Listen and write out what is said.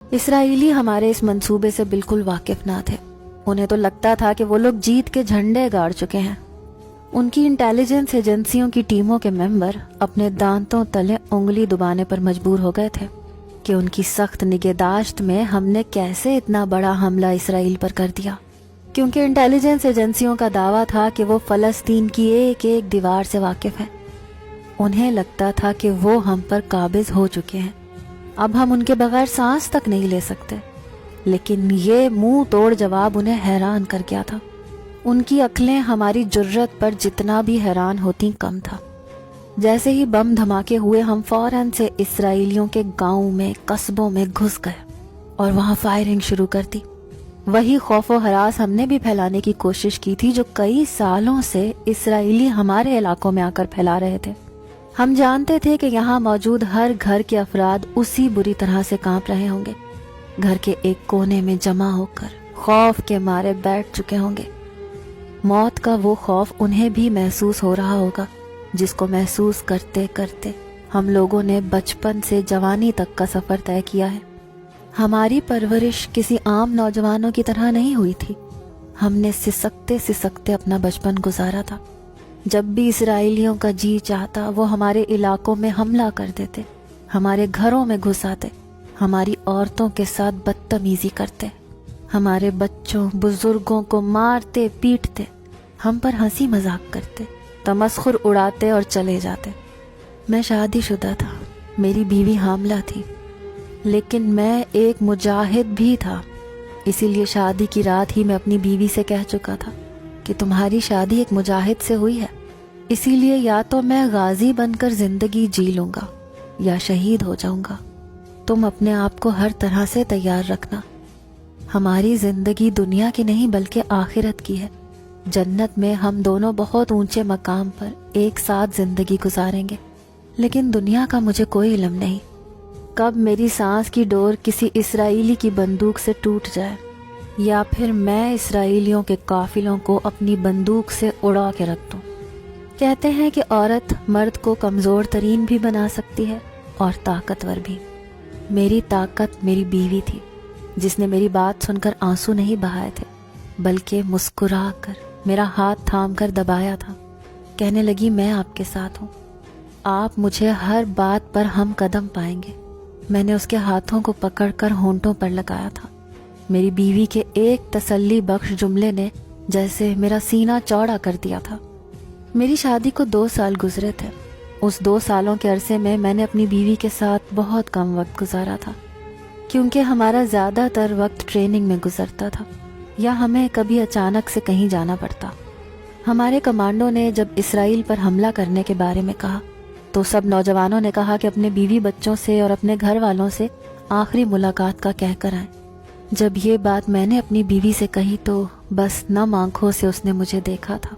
اسرائیلی ہمارے اس منصوبے سے بالکل واقف نہ تھے. انہیں تو لگتا تھا کہ وہ لوگ جیت کے جھنڈے گاڑ چکے ہیں. ان کی انٹیلیجنس ایجنسیوں کی ٹیموں کے ممبر اپنے دانتوں تلے انگلی دبانے پر مجبور ہو گئے تھے کہ ان کی سخت نگہداشت میں ہم نے کیسے اتنا بڑا حملہ اسرائیل پر کر دیا، کیونکہ انٹیلیجنس ایجنسیوں کا دعویٰ تھا کہ وہ فلسطین کی ایک ایک دیوار سے واقف ہیں. انہیں لگتا تھا کہ وہ ہم پر قابض ہو چکے ہیں، اب ہم ان کے بغیر سانس تک نہیں لے سکتے. لیکن یہ منہ توڑ جواب انہیں حیران کر گیا تھا. ان کی عقلیں ہماری جرت پر جتنا بھی حیران ہوتی کم تھا. جیسے ہی بم دھماکے ہوئے ہم فوراً سے اسرائیلیوں کے گاؤں میں قصبوں میں گھس گئے اور وہاں فائرنگ شروع کر دی. وہی خوف و ہراس ہم نے بھی پھیلانے کی کوشش کی تھی جو کئی سالوں سے اسرائیلی ہمارے علاقوں میں آ کر پھیلا رہے تھے. ہم جانتے تھے کہ یہاں موجود ہر گھر کے افراد اسی بری طرح سے کانپ رہے ہوں گے، گھر کے ایک کونے میں جمع ہو کر خوف کے مارے بیٹھ چکے ہوں گے. موت کا وہ خوف انہیں بھی محسوس ہو رہا ہوگا جس کو محسوس کرتے کرتے ہم لوگوں نے بچپن سے جوانی تک کا سفر طے کیا ہے. ہماری پرورش کسی عام نوجوانوں کی طرح نہیں ہوئی تھی. ہم نے سسکتے سسکتے اپنا بچپن گزارا تھا. جب بھی اسرائیلیوں کا جی چاہتا وہ ہمارے علاقوں میں حملہ کر دیتے، ہمارے گھروں میں گھس آتے، ہماری عورتوں کے ساتھ بدتمیزی کرتے، ہمارے بچوں بزرگوں کو مارتے پیٹتے، ہم پر ہنسی مذاق کرتے، تمسخر اڑاتے اور چلے جاتے. میں شادی شدہ تھا، میری بیوی حاملہ تھی، لیکن میں ایک مجاہد بھی تھا. اسی لیے شادی کی رات ہی میں اپنی بیوی سے کہہ چکا تھا کہ تمہاری شادی ایک مجاہد سے ہوئی ہے، اسی لیے یا تو میں غازی بن کر زندگی جی لوں گا یا شہید ہو جاؤں گا. تم اپنے آپ کو ہر طرح سے تیار رکھنا. ہماری زندگی دنیا کی نہیں بلکہ آخرت کی ہے. جنت میں ہم دونوں بہت اونچے مقام پر ایک ساتھ زندگی گزاریں گے. لیکن دنیا کا مجھے کوئی علم نہیں کب میری سانس کی ڈور کسی اسرائیلی کی بندوق سے ٹوٹ جائے یا پھر میں اسرائیلیوں کے قافلوں کو اپنی بندوق سے اڑا کے رکھ دوں. کہتے ہیں کہ عورت مرد کو کمزور ترین بھی بنا سکتی ہے اور طاقتور بھی. میری طاقت میری بیوی تھی جس نے میری بات سن کر آنسو نہیں بہائے تھے بلکہ مسکرا کر میرا ہاتھ تھام کر دبایا تھا. کہنے لگی میں آپ کے ساتھ ہوں، آپ مجھے ہر بات پر ہم قدم پائیں گے. میں نے اس کے ہاتھوں کو پکڑ کر ہونٹوں پر لگایا تھا. میری بیوی کے ایک تسلی بخش جملے نے جیسے میرا سینہ چوڑا کر دیا تھا. میری شادی کو 2 سال گزرے تھے. اس 2 سالوں کے عرصے میں نے اپنی بیوی کے ساتھ بہت کم وقت گزارا تھا کیونکہ ہمارا زیادہ تر وقت ٹریننگ میں گزرتا تھا یا ہمیں کبھی اچانک سے کہیں جانا پڑتا. ہمارے کمانڈو نے جب اسرائیل پر حملہ کرنے کے بارے میں کہا تو سب نوجوانوں نے کہا کہ اپنے بیوی بچوں سے اور اپنے گھر والوں سے آخری ملاقات کا کہہ کر آئیں. جب یہ بات میں نے اپنی بیوی سے کہی تو بس نم آنکھوں سے اس نے مجھے دیکھا تھا.